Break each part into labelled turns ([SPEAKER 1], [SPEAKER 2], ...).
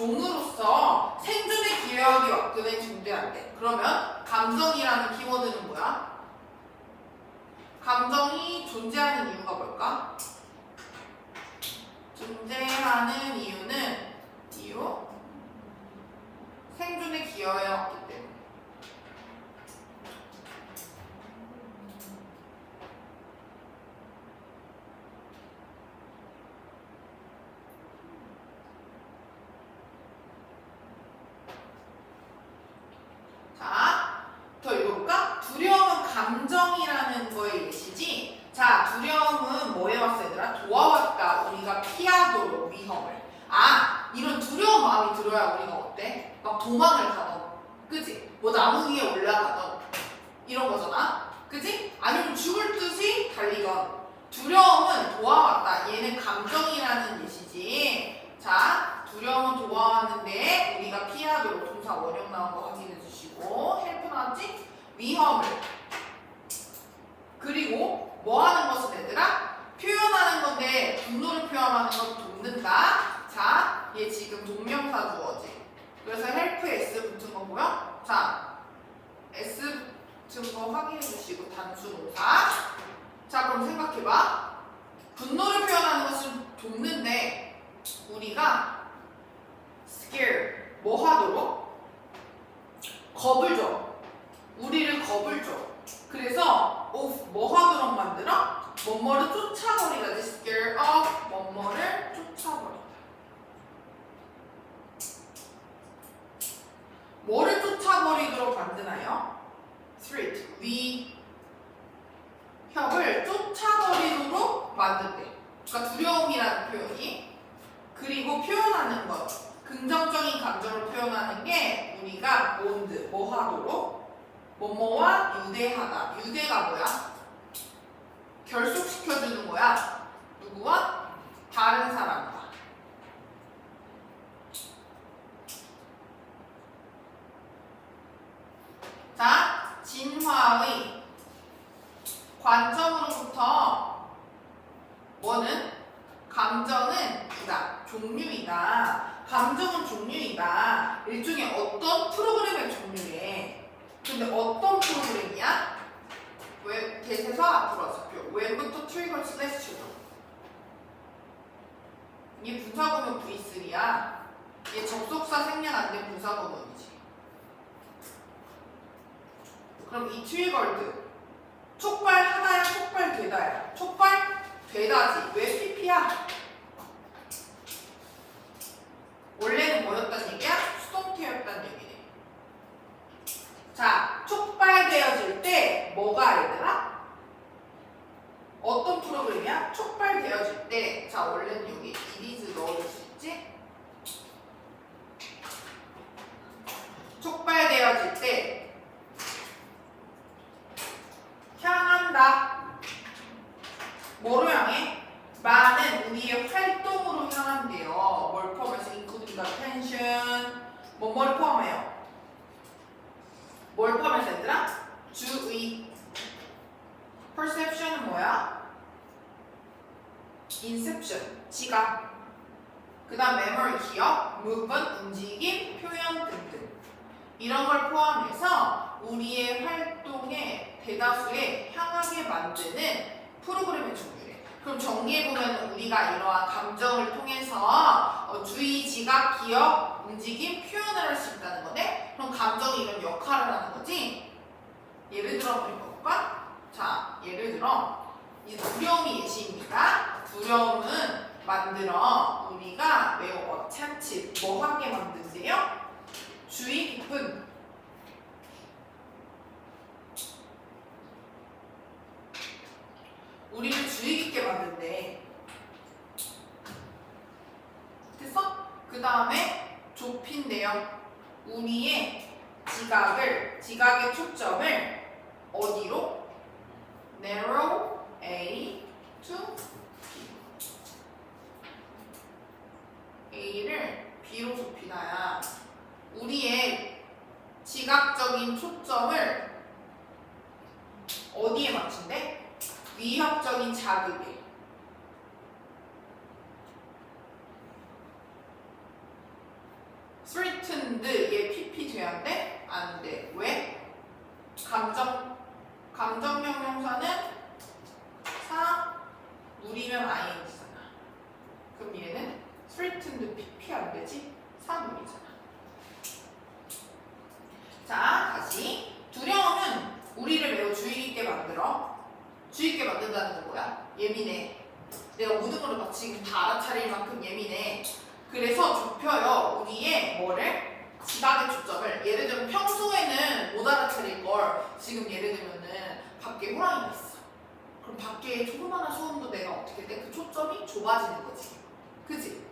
[SPEAKER 1] 종으로서 생존에 기여하기 와꾸는 존재한대. 그러면 감정이라는 키워드는 뭐야? 감정이 존재하는 이유가 뭘까? 존재하는 이유는 생존에 기여해왔기 때문에. 자, 더 읽어볼까? 두려움은 감정이라는 거의 예시지. 자, 두려움은 뭐 해왔어 얘들아? 도와왔다. 우리가 피하도록 위험을. 아, 이런 두려운 마음이 들어야 우리가 어때? 막 도망을 가던, 그지? 뭐 나무 위에 올라가던 이런 거잖아, 그지? 아니면 죽을 듯이 달리던. 두려움은 도와왔다. 얘는 감정이라는 예시지. 자, 두려움은 도와왔는데 우리가 피하도록 동사 원형 나온 거 확인해 주시고, 헬프 나왔지? 위험을. 그리고 뭐 하는 것은 얘들아? 표현하는 건데 분노를 표현하는 건 돕는다. 자, 얘 지금 동명사 주어지. 그래서 help S 붙은 거 보여? 자, S 붙은 거 확인해 주시고 단수 동사. 자, 그럼 생각해봐. 분노를 표현하는 것은 돕는데 우리가 scare 뭐 하도록? 겁을 줘. 우리를 겁을 줘. 그래서 of 뭐 하도록 만들어? 뭐뭐를 쫓아버리다. scare of 뭐뭐를 쫓아버리다. 뭐를 쫓아버리도록 만드나요? threat 위협을 쫓아버리도록 만든대. 그러니까 두려움이라는 표현이. 그리고 표현하는 것, 긍정적인 감정을 표현하는 게 우리가 bond 뭐 하도록? 뭐뭐와 유대하다. 유대가 뭐야? 결속시켜주는 거야. 누구와? 다른 사람과. 자, 진화의 관점으로부터 뭐는? 감정은 이다. 종류이다. 감정은 종류이다. 일종의 어떤 프로그램의 종류래. 근데 어떤 프로그램이야? 왜 대세서 앞으로 잡혀. when부터 트리거 슬래시 주로. 이게 분사구문 V3야. 얘 접속사 생략 안 된 분사구문이지. 그럼 이 트리거드 촉발 하나야, 촉발 되다야? 촉발 되다지. 왜 PP야? 원래는 뭐였단 얘기야? 수동태였단 얘기네. 자, 촉발되어질 때 뭐가 얘들아? 어떤 프로그램이야? 촉발되어질 때. 자, 원래는 여기 it is 넣어줄 수 있지? 촉발되어질 때 향한다. 뭐로 향해? 많은 우리의 활동으로 향한대요. 뭘 포함해서 including attention 뭐를 포함해요? 뭘 포함해서 얘들아? 주의. perception은 뭐야? inception 지각. 그 다음 memory 기억, movement 움직임, 표현 등등. 이런 걸 포함해서 우리의 활동에 대다수에 향하게 만드는 프로그램의 종류래. 그럼 정리해보면 우리가 이러한 감정을 통해서 주의, 지각, 기억, 움직임, 표현을 할 수 있다는 건데, 그럼 감정이 이런 역할을 하는 거지? 예를 들어 한번 읽어볼까? 자, 예를 들어 이 두려움이 예시입니다. 두려움은 만들어 우리가 매우 attentive 뭐 하게 만든대요? 주의 깊은 우리를 주의 깊게 만든대. 됐어? 그 다음에 좁힌대요. 우리의 지각의 초점을 어디로? narrow A to B. A를 B로 좁히나야. 우리의 지각적인 초점을 어디에 맞춘대? 위협적인 자극에. 게 만든다는 건 뭐야? 예민해. 내가 모든 걸 막 지금 다 알아차릴 만큼 예민해. 그래서 좁혀요. 우리의 뭐를? 지각의 초점을. 예를 들면 평소에는 못 알아차릴 걸 지금 예를 들면은 밖에 호랑이가 있어. 그럼 밖에 조그마한 소음도 내가 어떻게 돼? 그 초점이 좁아지는 거지. 그지?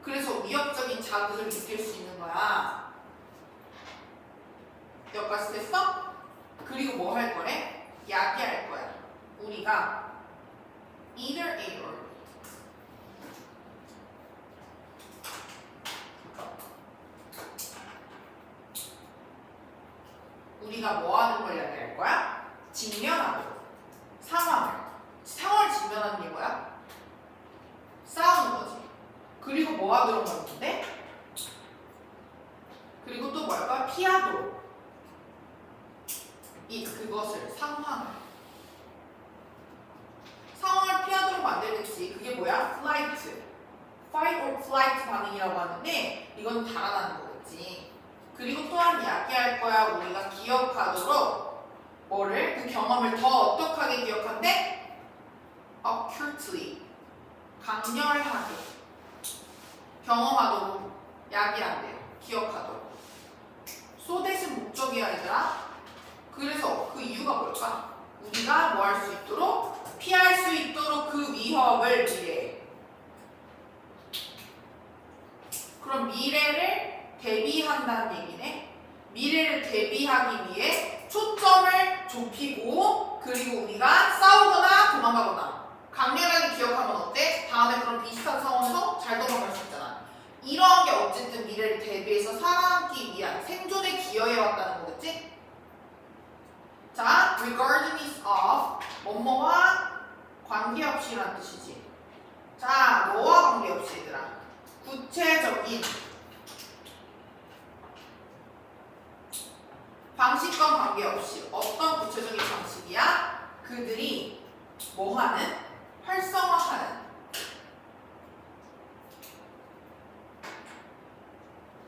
[SPEAKER 1] 그래서 위협적인 자극을 느낄 수 있는 거야. 여기까지 됐어? 그리고 뭐 할 거래? 야기할 거야. 우리가 either A or B. 우리가 뭐 하는 걸 이야기할 거야? 직면하고 상황을 직면하는 게 뭐야? 싸우는 거지. 그리고 뭐 하도록 하는데? 그리고 또 뭘까? 피하도록. 그것을 상황을 피하도록 만들겠지. 그게 뭐야? flight or flight 반응이라고 하는데 이건 달아나는 거겠지. 그리고 또한 이야기할 거야. 우리가 기억하도록 뭐를? 그 경험을 더 어떡하게 기억한대? acutely 강렬하게 경험하도록 야기한대요. 기억하도록. so 대신 목적이야 얘들아. 그래서 그 이유가 뭘까? 우리가 뭐 할 수 있도록? 피할 수 있도록 그 위협을 미래에. 그럼 미래를 대비한다는 얘기네. 미래를 대비하기 위해 초점을 좁히고 그리고 우리가 싸우거나 도망가거나 강렬하게 기억하면 어때? 다음에 그런 비슷한 상황에서 잘 도망갈 수 있잖아. 이런 게 어쨌든 미래를 대비해서 살아남기 위한 생존에 기여해 왔다는 거겠지? 자, regardless of 뭐뭐와 관계없이라는 뜻이지. 자, 너와 관계없이 얘들아. 구체적인 방식과 관계없이 어떤 구체적인 방식이야? 그들이 뭐하는? 활성화하는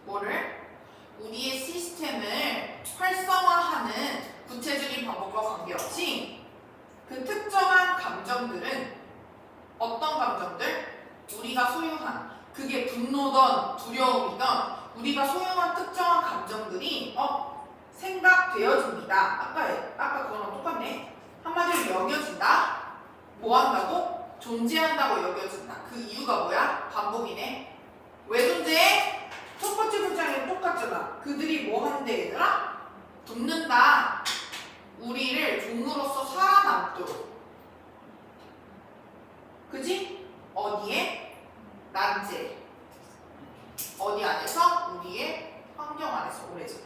[SPEAKER 1] 뭐를? 우리의 시스템을 활성화하는 구체적인 방법과 관계없이 그 특정한 감정들은 어떤 감정들? 우리가 소유한 그게 분노든 두려움이든 우리가 소유한 특정한 감정들이 생각되어집니다. 아까 그거랑 똑같네. 한마디로 여겨진다. 뭐 한다고? 존재한다고 여겨진다. 그 이유가 뭐야? 반복이네. 왜 존재해? 첫 번째 문장이랑 똑같잖아. 그들이 뭐 한대 얘들아? 돕는다. 우리를 종으로서 살아남도록. 그지? 어디에? 난제. 어디 안에서? 우리의 환경 안에서 오래전에.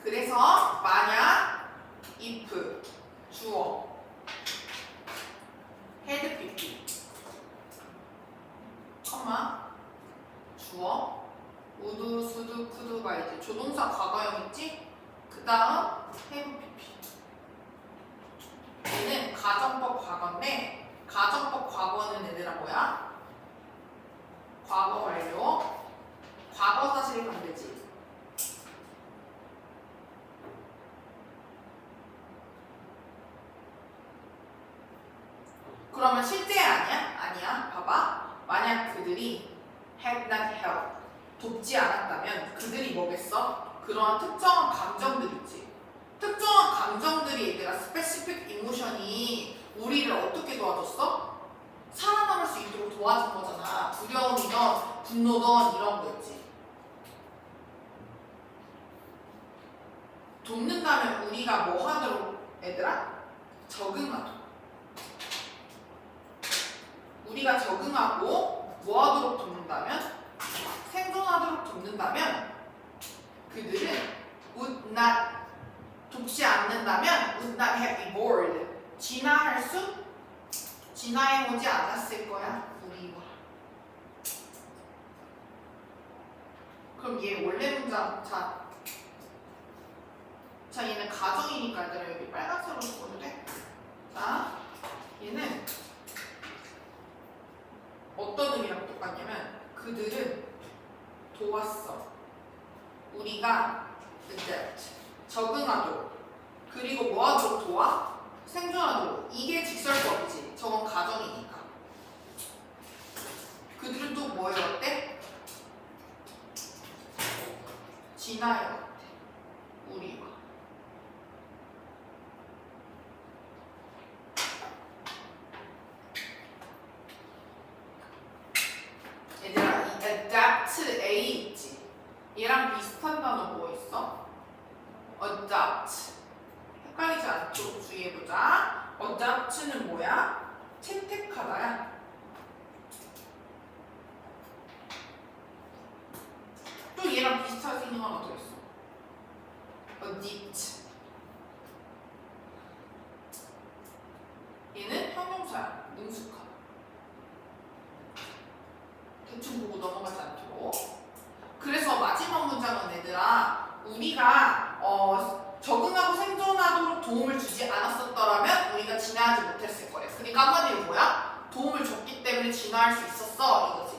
[SPEAKER 1] 그래서 만약 if 주어 had pp 주어 would, should, could가 이제 조동사 과거형 있지? 그 다음 have pp. 얘는 가정법 과거인데 가정법 과거는 얘들아 뭐야? 과거 완료 과거 사실이 반대지. 그러면 실제 아니야? 아니야. 봐봐. 만약 그들이 had not helped 돕지 않았다면 그들이 뭐겠어? 그러한 특정한 감정들 있지. 특정한 감정들이 얘들아 specific emotion이 우리를 어떻게 도와줬어? 살아남을 수 있도록 도와준 거잖아. 두려움이든 분노든 이런 거 있지. 돕는다면 우리가 뭐 하도록 얘들아? 적응하도록. 우리가 적응하고 뭐 하도록 돕는다면? 생존하도록 돕는다면 그들은 would not 돕지 않는다면 would not have evolved 진화해 오지 않았을 거야 우리와. 그럼 얘 원래 문장 자 얘는 가정이니까 얘들아 여기 빨간색으로 적어도 돼. 자 얘는 어떤 의미랑 똑같냐면 그들은 도왔어. 우리가 adapt 적응하도록 그리고 뭐 하도록 도와? 생존하도록. 이게 직설법이지. 저건 가정이니까. 그들은 또 뭐 해야 돼? 지나야 돼. 우리와. 얘들아, 이 adapt A 있지? 얘랑 비슷한 단어 뭐 있어? adopt. 헷갈리지 않도록 주의해보자. adopt는 뭐야? 채택하다야. 또 얘랑 비슷하게 생긴 하나 더 있어. adopt. 얘는 형용사야. 능숙하다. 대충 보고 넘어가지 않도록. 그래서 마지막 문장은 얘들아, 우리가 적응하고 생존하도록 도움을 주지 않았었더라면 우리가 진화하지 못했을 거래. 그러니까 한마디로 뭐야? 도움을 줬기 때문에 진화할 수 있었어 이거지.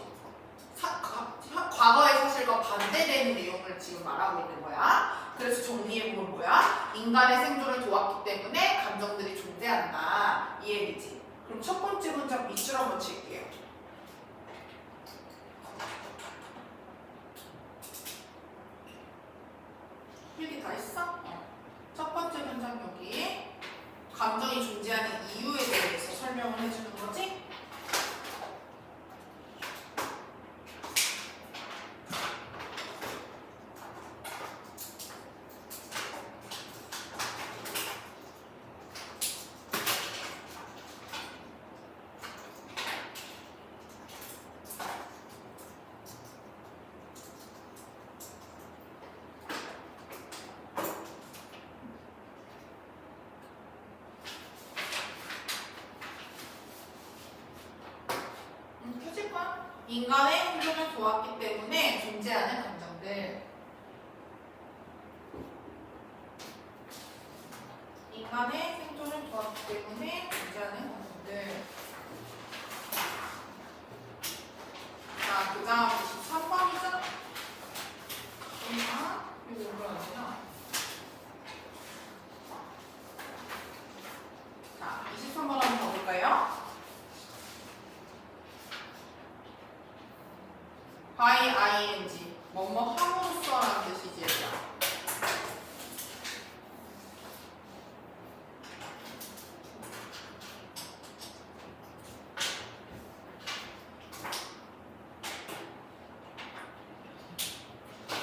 [SPEAKER 1] 과거의 사실과 반대되는 내용을 지금 말하고 있는 거야. 그래서 정리해보면 뭐야? 인간의 생존을 도왔기 때문에 감정들이 존재한다 이 얘기지. 그럼 첫 번째 문장 밑줄 한번 칠게요. 필기 다 했어? 첫 번째 문장 여기 감정이 존재하는 이유에 대해서 설명을 해주는 거지? 인간의 생존을 도왔기 때문에 존재하는 감정들. 인간의 생존을 도왔기 때문에 존재하는 감정들. 자, 그 다음 23번이죠? 이거 뭐라 하냐? 자, 23번 한번 가볼까요? by ing 뭐뭐 함으로써라는 뜻이지 얘들아.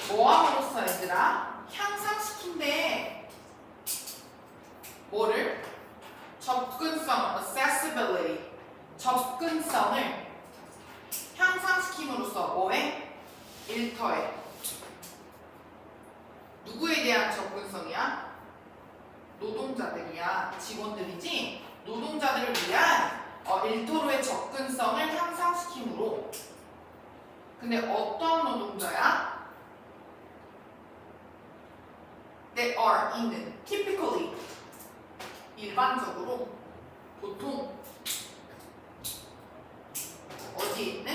[SPEAKER 1] 뭐 함으로써 얘들아? 향상시킨대. 뭐를? 접근성, accessibility. 접근성을 향상시킴으로써 뭐해? 일터에. 누구에 대한 접근성이야? 노동자들이야. 직원들이지? 노동자들을 위한 일터로의 접근성을 향상시킴으로. 근데 어떤 노동자야? They are 있는 typically 일반적으로 보통 어디에 있는?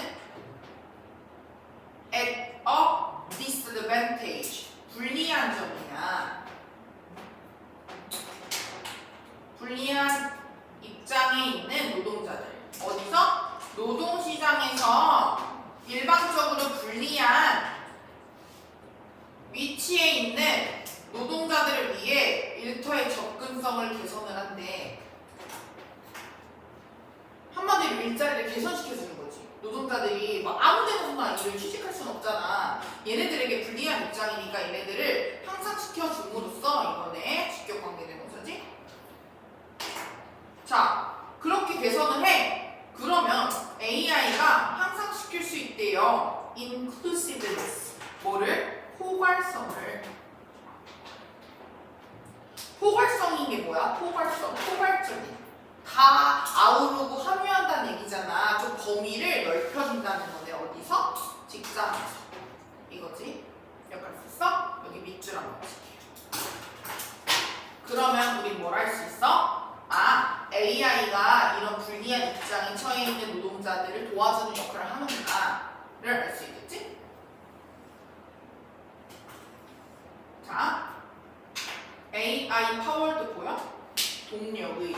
[SPEAKER 1] At a disadvantage 불리한 점이야. 불리한 입장에 있는 노동자들. 어디서? 노동시장에서 일방적으로 불리한 위치에 있는 노동자들을 위해 일터의 접근성을 개선을 한대. 한마디로 일자리를 개선시켜주는 거지. 노동자들이 뭐 아무 데나 일을 취직할 수는 없잖아. 얘네들에게 불리한 입장이니까 얘네들을 향상시켜줌으로써 이번에 직격관계대명사지. 자, 그렇게 개선을 해. 그러면 AI가 향상시킬 수 있대요. inclusiveness. 뭐를? 포괄성을. 포괄성인 게 뭐야? 포괄성. 포괄적인. 다 아우르고 함유한다는 얘기잖아. 좀 범위를 넓혀준다는 거네. 어디서? 직장에서. 이거지. 여기까지 했어? 여기 밑줄 한번 칠게요. 그러면 우리 뭘 할 수 있어? AI가 이런 불리한 입장에 처해 있는 노동자들을 도와주는 역할을 하는구나를 알 수 있겠지? 자, AI AI 파월드 보여? 동력의.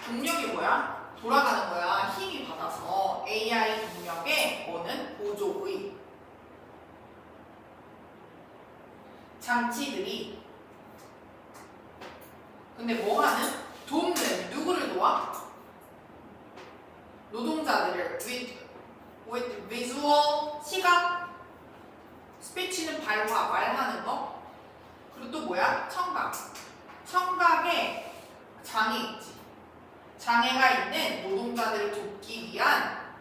[SPEAKER 1] 동력이 뭐야? 돌아가는 거야. 힘이 받아서 AI 동력에 뭐는 보조의 장치들이. 근데 뭐 하는? 돕는. 누구를 도와? 노동자들을. with visual 시각. 스피치는 발화, 말하는 거. 그리고 또 뭐야? 청각. 청각에 장애 있지. 장애가 있는 노동자들을 돕기 위한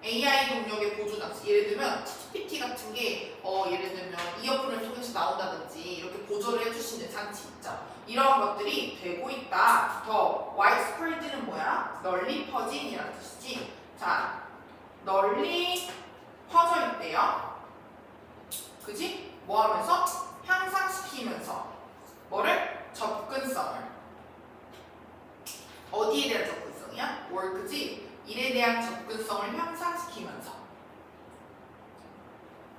[SPEAKER 1] AI 동력의 보조 장치. 예를 들면 GPT 같은 게 예를 들면 이어폰을 통해서 나온다든지 이렇게 보조를 해줄 수 있는 장치 있죠. 이런 것들이 되고 있다. 더 widespread는 뭐야? 널리 퍼진이라는 뜻이지. 자, 널리 퍼져 있대요. 그지? 뭐 하면서? 향상시키면서. 뭐를? 접근성을. 어디에 대한 접근성이야? work지? 일에 대한 접근성을 향상시키면서.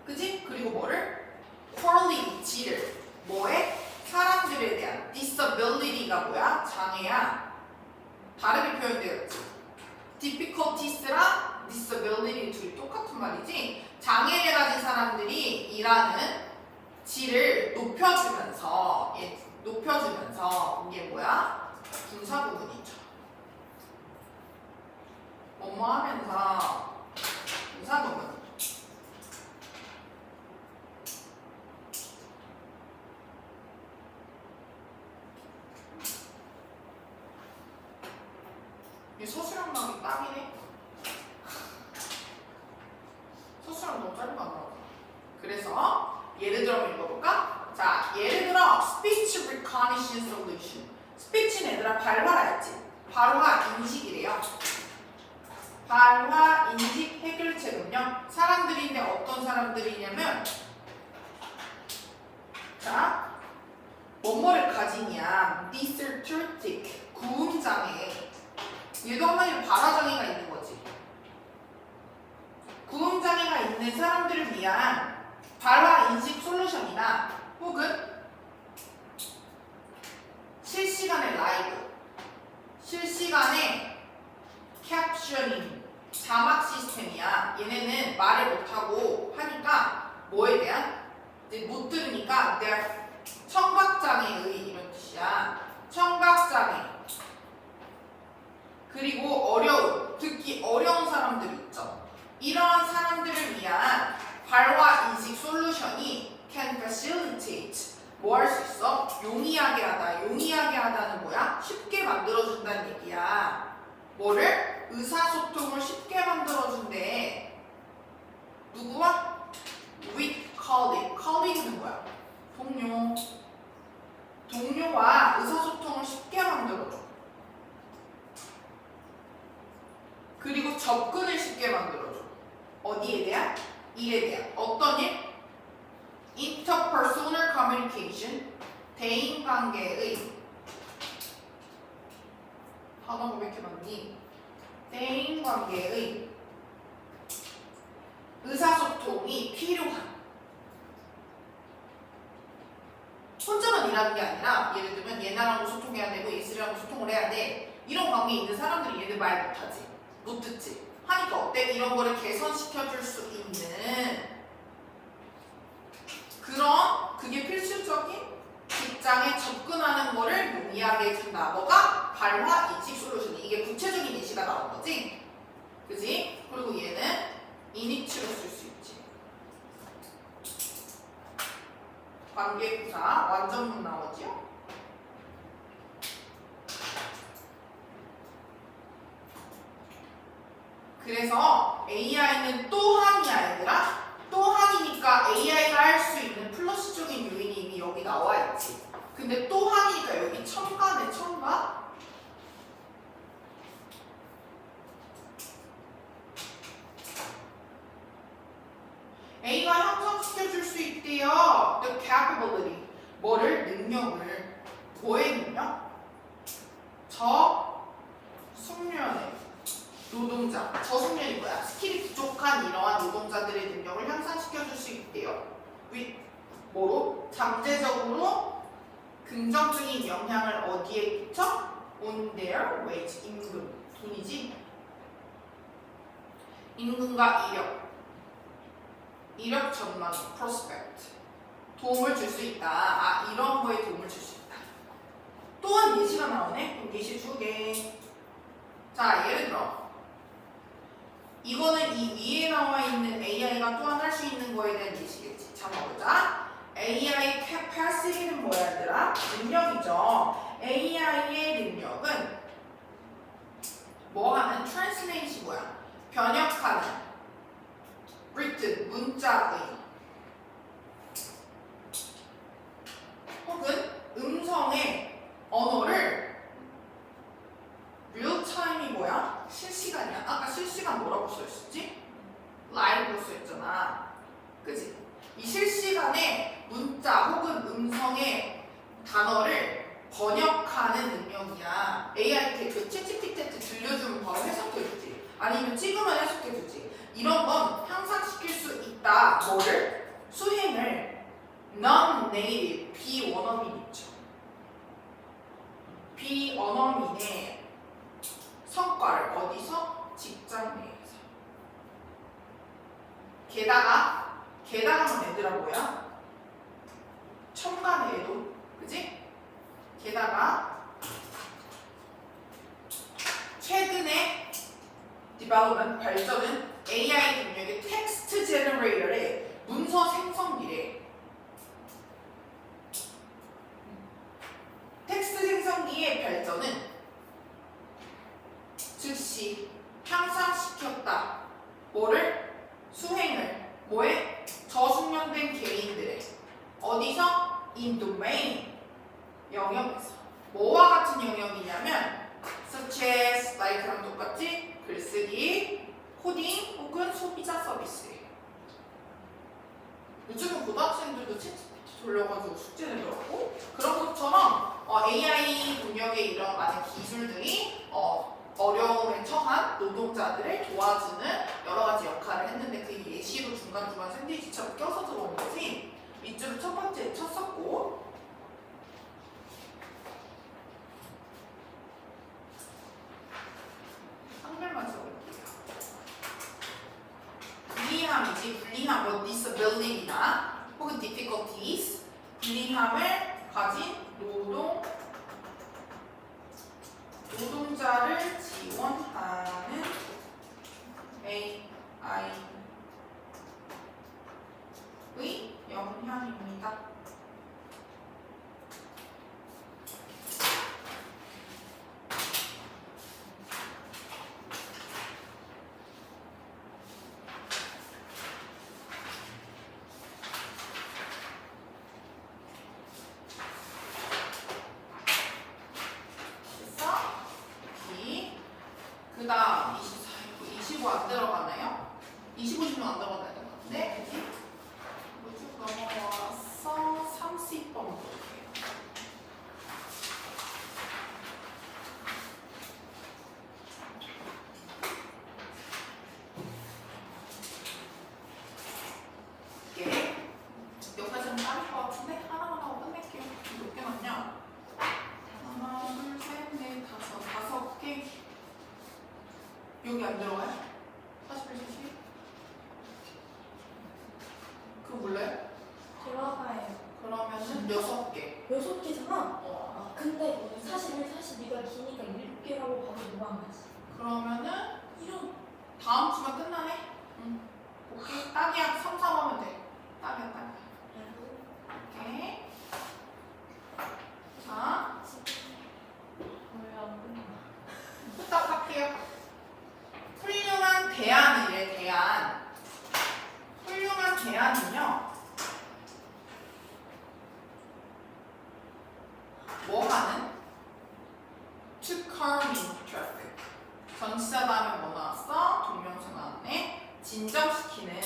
[SPEAKER 1] 그지? 그리고 뭐를? quality를. 뭐에? 사람들에 대한. disability가 뭐야? 장애야. 다르게 표현되어 있지. difficulties랑 disability 둘이 똑같은 말이지. 장애를 가진 사람들이 일하는 질을 높여주면서 이게 뭐야? 분사 부분이죠. 뭐뭐 하면서 분사 부분. 이 서술형 나오기 딱이네. 서술형 너무 짧아. 그래서 예를 들어 한번 읽어볼까? 자, 예를 들어 speech recognition solution. 스피치는 얘들아 발화했지. 발화 인식이래요. 발화 인식 해결책은요. 사람들인데 어떤 사람들이냐면, 자, 뭐뭐를 가지냐, dysarthritic, 구음장애. 얘도 한마디로 발화장애가 있는 거지. 구음장애가 있는 사람들을 위한 발화 인식 솔루션이나 혹은 실시간의 라이브, 실시간의 캡셔닝, 자막 시스템이야. 얘네는 말을 못하고 하니까 뭐에 대한? 이제 못 들으니까 deaf, 청각장애의 이런 뜻이야. 청각장애. 그리고 어려움, 듣기 어려운 사람들이 있죠. 이러한 사람들을 위한 발화 인식 솔루션이 can facilitate. 뭐 할 수 있어? 용이하게 하다. 용이하게 하다는 뭐야? 쉽게 만들어준다는 얘기야. 뭐를? 의사소통을 쉽게 만들어준대. 누구와? with colleague. colleague는 뭐야? 동료. 동료와 의사소통을 쉽게 만들어줘. 그리고 접근을 쉽게 만들어줘. 어디에 대한? 일에 대한. 어떤 일? interpersonal communication, 대인관계의. 단어가 왜 이렇게 많니? 대인관계의 의사소통이 필요한. 혼자만 일하는 게 아니라 예를 들면 얘나랑도 소통해야 되고 예슬이랑도 소통을 해야 돼. 이런 관계에 있는 사람들이 얘들 말 못하지. 못 듣지. 하니까 어때? 이런 거를 개선시켜줄 수 있는 그런 그게 필수적인 직장에 접근하는 거를 용이하게 해준다. 뭐가? 발화 인식 솔루션이. 이게 구체적인 예시가 나온 거지. 그지? 그리고 얘는 이니치로 쓸 수 있지. 관계부사 완전문 나오지요? 그래서 AI는 또한이야 얘들아. 또한이니까 AI가 할 수 있는 플러스적인 요인이 이미 여기 나와 있지. 근데 또한이니까 여기 첨가네. 첨가. A가 형성시켜줄 수 있대요. The capability. 뭐를? 능력을. 뭐의 능력? 저숙련의 노동자. 저숙련이 뭐야? 스킬이 부족한 이러한 노동자들의 능력을 향상시켜줄 수 있대요. 뭐로? 잠재적으로 긍정적인 영향을 어디에 끼쳐? On their wage. 임금. 돈이지? 임금과 이력 전망, prospect. 도움을 줄 수 있다. 아, 이런 거에 도움을 줄 수 있다. 또한 예시가 나오네. 그럼 예시 2개. 자, 예를 들어 이거는 이 위에 나와 있는 AI가 또한 할 수 있는 거에 대한 예시겠지. 자, 봐보자. AI capacity는 뭐야, 얘들아? 능력이죠. AI의 능력은 뭐 하는? translate이 뭐야? 번역하는, written, 문자의, 혹은 음성의 언어를 real time이 뭐야? 실시간이야. 아까 실시간 뭐라고 써있었지? live로 써있잖아. 그치? 이 실시간에 문자 혹은 음성의 단어를 번역하는 능력이야. AI한테 그 챗GPT한테 들려주면 바로 해석해주지. 아니면 찍으면 해석해주지. 이런 건 향상시킬 수 있다. 뭐를? 수행을 non-native, 비원어민 있죠. 비언어민의 성과를 어디서? 직장 내에서. 게다가는 얘들아 뭐야? 첨가내에도, 그지? 게다가 최근에 development, 발전은 AI 능력의 텍스트 제너레이터의 문서 생성기래. 텍스트 생성기의 발전은 즉시 향상시켰다. 뭐를? 수행을. 뭐에? 저숙련된 개인들의 어디서? in domain, 영역에서. 뭐와 같은 영역이냐면 such as, like랑 똑같이 글쓰기, 코딩 혹은 소비자 서비스예요. 요즘은 고등학생들도 챗GPT 돌려가지고 숙제 내더라고. 그런 것처럼 AI 능력의 이런 많은 기술들이 어려움에 처한 노동자들을 도와주는 여러 가지 역할을 했는데 그 예시로 중간중간 샌드위치처럼 껴서 들어온 거지. 밑줄을 첫 번째 쳤었고, 한글만 적을게요. 불리함이지. 불리함, 뭐 disability나 혹은 difficulties, 불리함을 가진 노동자를 지원하는 AI의 영향입니다. 그 다음 25 안 들어가나요? 25 지금 안 들어가나요? 네? 그지? 쭉 넘어와서 30번 볼게요. 이게 여기까지 좀 빠를 것 같은데 하나만 하고 끝낼게요. 몇 개 남냐? 하나, 둘, 셋, 넷, 다섯 개. 여기 안 들어가요? 41, 40? 그거 몰라요?
[SPEAKER 2] 들어가요.
[SPEAKER 1] 그러면은 6개.
[SPEAKER 2] 6개잖아? 근데 41, 42가 기니까 7개라고 봐도 무방하지.
[SPEAKER 1] 그러면은
[SPEAKER 2] 이런.
[SPEAKER 1] 다음 주면 끝나네? 응. 오케이. 딱이야. 3, 4 하면 돼. 딱이야. 오케이. 자,
[SPEAKER 2] 왜안 끝나?
[SPEAKER 1] 부탁할게요. 훌륭한 대안이래, 대안. 훌륭한 대안은요, 뭐 하는? To calming traffic. 전치사 다음에 뭐 나왔어? 동명사 나왔네. 진정시키는,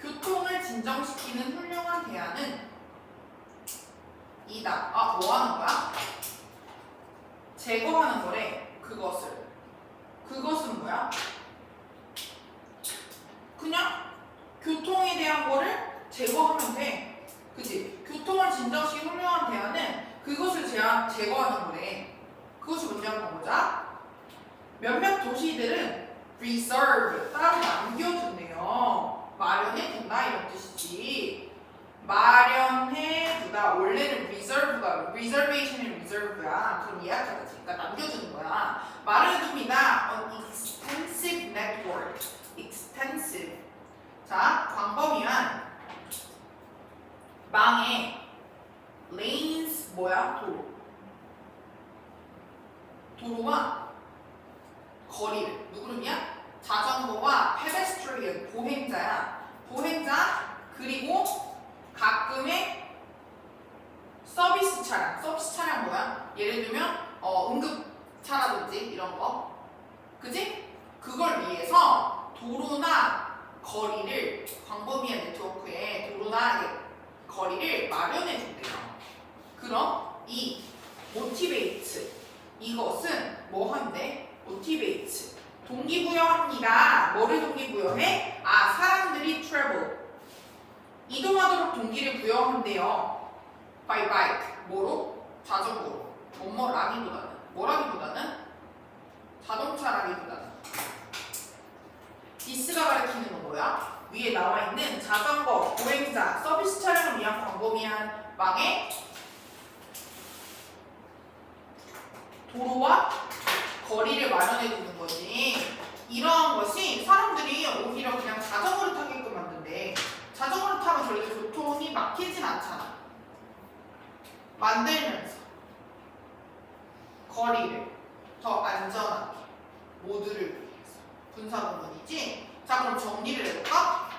[SPEAKER 1] 교통을 진정시키는 훌륭한 대안은 이다. 아, 뭐 하는 거야? 제거하는 거래. 그것은 뭐야? 그냥 교통에 대한 거를 제거하면 돼. 그치? 교통을 진정시 훌륭한 대안은 그것을 제거하는 거래. 그것이 뭔지 한번 보자. 몇몇 도시들은 reserve, 따로 남겨둔대요. 마련해둔다 이런 뜻이지. 마련해두다. 원래는 reserve가 reservation이 reserve야. 그럼 예약하다지. 그러니까 남겨두는 거야. 마련해둡니다. on extensive network. extensive. 자, 광범위한 망에 lanes 뭐야? 도로와 거리를 누구냐? 자전거와 pedestrian 보행자야. 보행자 그리고 가끔의 서비스 차량. 서비스 차량 뭐야? 예를 들면 응급차라든지 이런 거. 그지? 그걸 위해서 도로나 거리를 광범위한 네트워크에 도로나 거리를 마련해 준대요. 그럼 이 motivate 이것은 뭐 한대? motivate 동기부여합니다. 뭐를 동기부여해? 사람들이 travel 이동하도록 동기를 부여한대요. by bike 뭐로? 자전거로. 뭐라기보다는 자동차라기보다는 디스가 가리키는 건 뭐야? 위에 나와 있는 자전거, 보행자, 서비스 차량을 위한 광범위한 망에 도로와 거리를 마련해 두는 거지. 이러한 것이 사람들이 오히려 그냥 자전거를 타게끔 만든대. 자전거를 타면 저희들 교통이 막히진 않잖아. 만들면서 거리를 더 안전하게 모두를 위해서 분사 구문이지. 자, 그럼 정리를 해볼까?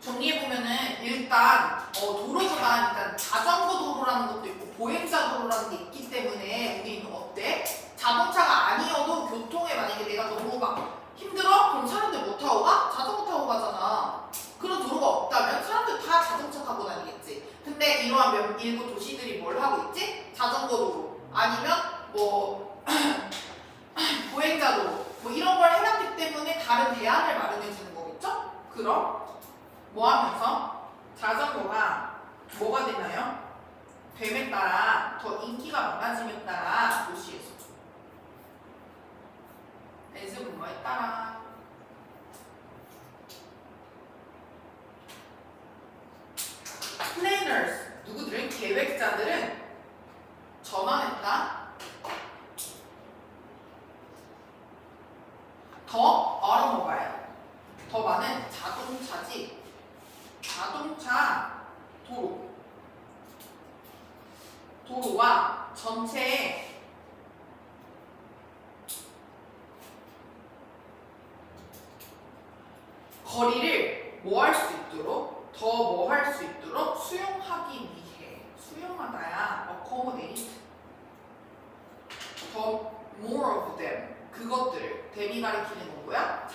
[SPEAKER 1] 정리해보면은 일단 도로보다 일단 자전거 도로라는 것도 있고 보행자 도로라는 게 있기 때문에 우리는 어때? 자동차가 아니어도 교통에 만약에 내가 너무 막 힘들어? 그럼 사람들 뭐 타고 가? 자전거 타고 가잖아. 그런 도로가 없다면 사람들 다 자동차 타고 다니겠지. 근데 이러한 일부 도시들이 뭘 하고 있지? 자전거 도로 아니면 뭐 보행자 도로 뭐 이런 걸 해놨기 때문에 다른 대안을 마련해 주는 거겠죠? 그럼 뭐 하면서 자전거가 뭐가 되나요? 됨에 따라 더 인기가 많아짐에 따라 도시에서 대중문화에 따라 planners 누구들은 계획자들은 전환했다. 더 automobile 더 많은 자동차지. 자동차 도로와 전체의 거리를 뭐 할 수 있도록 더 뭐 할 수 있도록 수용하기 위해 수용하다야 accommodate 더 more of them 그것들을 them이 가리키는 건 뭐야?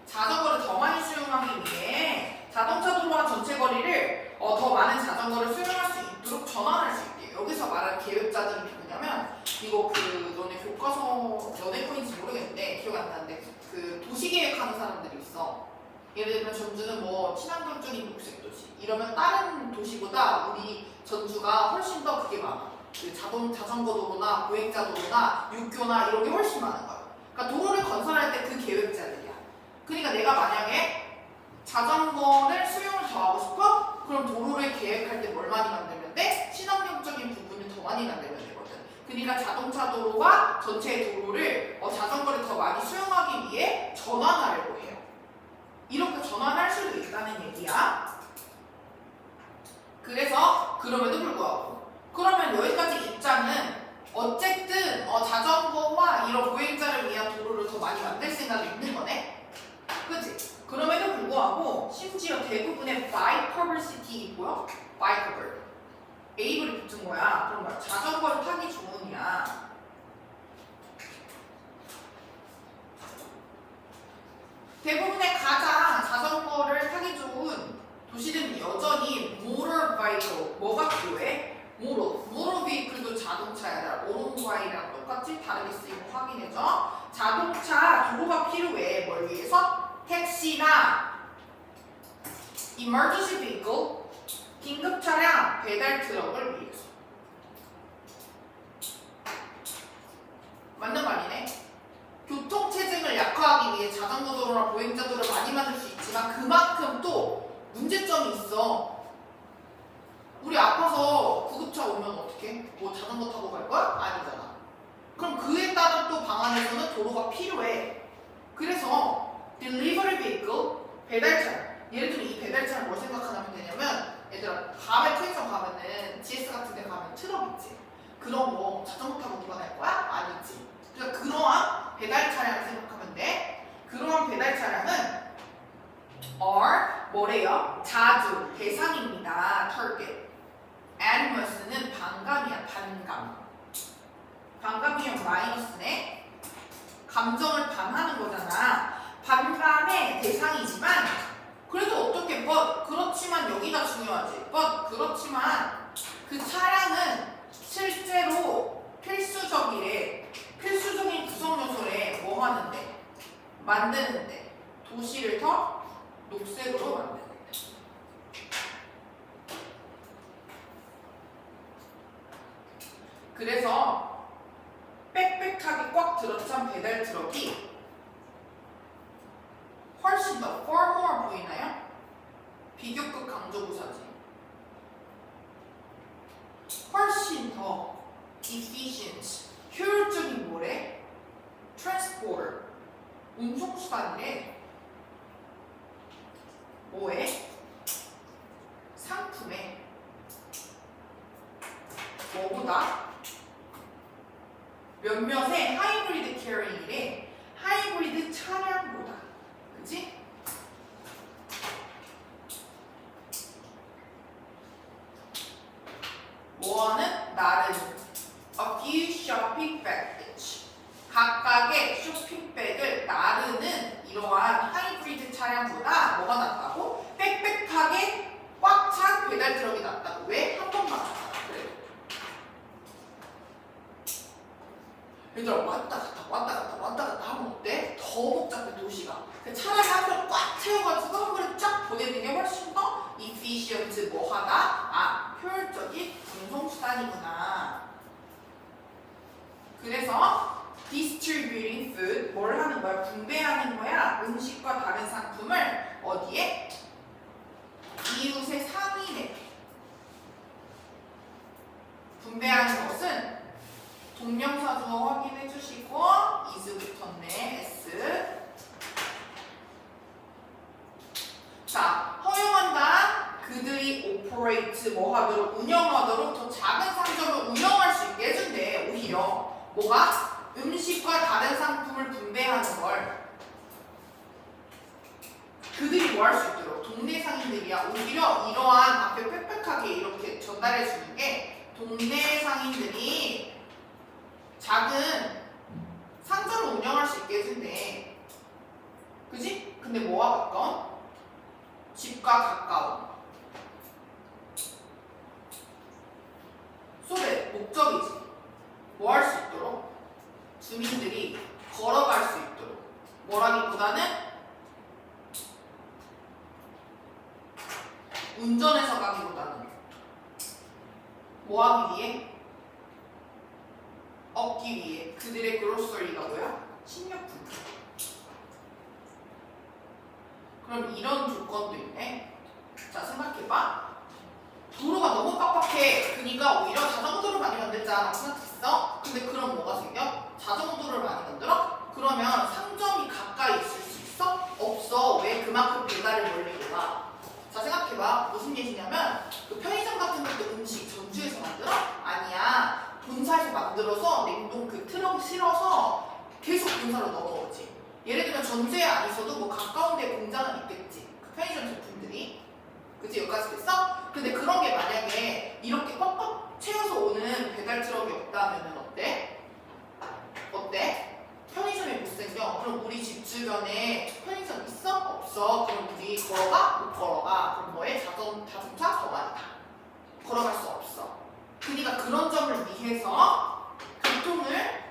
[SPEAKER 1] 자전거를 더 많이 수용하기 위해 자동차 도로와 전체 거리를 더 많은 자전거를 수용할 수 있도록 전환할 수 있대요. 여기서 말하는 계획자들이 누구냐면 이거 너네 교과서 연애 코인지 모르겠는데 기억이 안 나는데 그 도시 계획하는 사람들이 있어. 예를 들면 전주는 뭐 친환경적인 녹색 도시 이러면 다른 도시보다 우리 전주가 훨씬 더 그게 많아. 그 자전거 도로나 보행자 도로나 육교나 이런 게 훨씬 많은 거야. 그러니까 도로를 건설할 때 그 계획자들이야. 그러니까 내가 만약에 자전거를 수용을 더 하고 싶어? 그럼 도로를 계획할 때 뭘 많이 만들면 돼? 친환경적인 부분을 더 많이 만들면 되거든. 그러니까 자동차 도로와 전체 도로를 자전거를 더 많이 수용하기 위해 전환하려고 해요. 이렇게 전환할 수도 있다는 얘기야. 그래서 그럼에도 불구하고 그러면 여기까지 입장은 어쨌든 자전거와 이런 보행자를 위한 도로를 더 많이 만들 생각이 있는 거네. 그치? 그럼에도 불구하고 심지어 대부분의 바이커블시티 뭐야? 바이커블 에이블이 붙은 거야. 그런 거야. 자전거를 타기 좋으냐? 대부분의 가장 자전거를 타기 좋은 도시들은 여전히 motor vehicle 뭐가 필요해? 모터 베이클도 자동차야. 오토모바일이랑 똑같이 다르게 쓰이고 확인해줘. 자동차 도로가 필요해. 뭘 위해서? 택시나 emergency vehicle, 긴급 차량, 배달 트럭을 위해서. 맞는 말이네. 교통 체증을 약화하기 위해 자전거 도로나 보행자 도로를 많이 만들 수 있지만 그만큼 또 문제점이 있어. 우리 아파서 구급차 오면 어떡해? 뭐 자전거 타고 갈 거야? 아니잖아. 그럼 그에 따른 또 방안에서는 도로가 필요해. 그래서 delivery vehicle, 배달차. 예를 들어 이 배달차는 뭘 생각하면 되냐면 얘들아 밤에 편의점 가면은 GS 같은 데 가면 트럭 있지. 그런 거 자전거 타고 누가 갈 거야? 아니지. 그러니까 그러한 배달 차량을 생각하면 돼. 그러한 배달 차량은 are 뭐래요? 자주 대상입니다. target. animus는 반감이야. 반감. 반감이면 마이너스네. 감정을 반하는 거잖아. 반감의 대상이지만 그래도 어떻게 그렇지만 여기가 중요하지. 그렇지만 그 차량은 실제로 필수적이래. 필수적인 구성 요소래. 뭐 하는데? 만드는데. 도시를 더 녹색으로 만드는데. 그래서 빽빽하게 꽉 들어찬 배달 트럭이 훨씬 더 far more 보이나요? 비교급 강조부사지. 훨씬 더 efficient, 효율적인 뭐래? transporter, 운송수단이래. 뭐에? 상품에. 뭐보다? 몇몇의 하이브리드 캐리잉이래. 하이브리드 차량보다. 그치? 뭐하는? 나름 a few shopping baggage. 각각의 쇼핑백을 나르는 이러한 하이브리드 차량보다 뭐가 낫다고? 빽빽하게 꽉 찬 배달 트럭이 낫다고. 왜? 한 번만 하잖아. 그래. 얘들아 왔다 갔다 하면 어때? 더 복잡해 도시가. 차라리 한 번 꽉 채워가지고 한 번에 쫙 보내는 게 훨씬 더 efficient 뭐하다? 효율적인 운송수단이구나. 그래서 distributing food 뭘 하는 거야? 분배하는 거야. 음식과 다른 상품을 어디에? 이웃의 상인에. 분배하는 것은 동명사 주어 확인해 주시고 is부터네. s. 자, 허용한다. 그들이 operate 뭐하도록? 운영하도록 더 작은 상점을 운영할 수 있게 해준대. 오히려 뭐가? 음식과 다른 상품을 분배하는 걸 그들이 뭐 할 수 있도록. 동네 상인들이야. 오히려 이러한 앞에 빽빽하게 이렇게 전달해 주는 게 동네 상인들이 작은 상점을 운영할 수 있게 해준대. 그지? 근데 뭐와 가까운? 집과 가까운. 소래 목적이지. 뭐 할 수 있도록? 주민들이 걸어갈 수 있도록. 뭐라기보다는 운전해서 가기보다는 뭐 하기 위해? 얻기 위해. 그들의 그로서리가 뭐야? 식료품. 그럼 이런 조건도 있네. 자, 생각해봐. 도로가 너무 빡빡해. 그러니까 오히려 자전거도를 많이 만들자 생각했어. 근데 그럼 뭐가 생겨? 자전거도를 많이 만들어? 그러면 상점이 가까이 있을 수 있어? 없어. 왜? 그만큼 배달을 멀리고 가. 자, 생각해봐. 무슨 얘기냐면 그 편의점 같은 것도 음식 전주에서 만들어? 아니야. 본사에서 만들어서 냉동 그 트럭 실어서 계속 본사로 넘어오지. 예를 들면 전주에 안 있어도 뭐 가까운 데 공장은 있겠지. 그 편의점 제품들이. 그치? 여기까지 됐어? 근데 그런 게 만약에 이렇게 꽉꽉 채워서 오는 배달 트럭이 없다면 어때? 어때? 편의점이 못생겨. 그럼 우리 집 주변에 편의점 있어? 없어. 그럼 우리 걸어가? 못 걸어가. 그럼 뭐해? 자동차 더 많다. 걸어갈 수 없어. 그러니까 그런 점을 위해서 교통을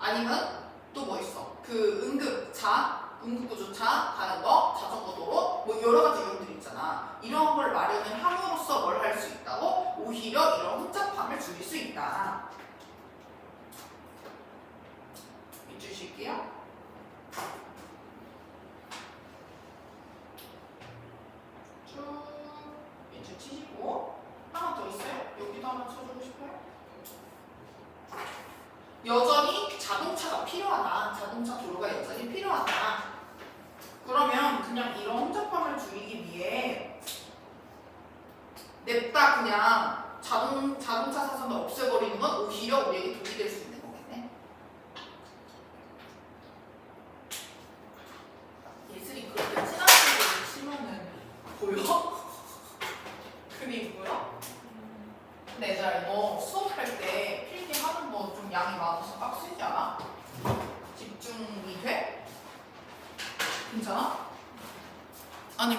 [SPEAKER 1] 아니면 또 뭐 있어? 그 응급구조차 가는 거, 자전거 도로, 뭐 여러 가지 이용들이 있잖아. 이런 걸 마련을 함으로써 뭘 할 수 있다고? 오히려 이런 혼잡함을 줄일 수 있다. 밑줄 칠게요. 쭉 밑줄 치시고 하나 더 있어요? 여기도 하나 쳐주고 싶어요? 여전히 자동차가 필요하다. 자동차 도로가 여전히 필요하다. 그러면 그냥 이런 혼잡함을 줄이기 위해 냅다 그냥 자동차 사선을 없애버리는 건 오히려 우리에게 독이 될 수 있는 거겠네. 예슬이 그렇게 진한 색으로 치면은 보여? 그리고요? 근데 얘들아 이거 수업할 때 필기하는 거 좀 양이 많아서 빡세지 않아? 집중이 돼? 괜찮아? 아니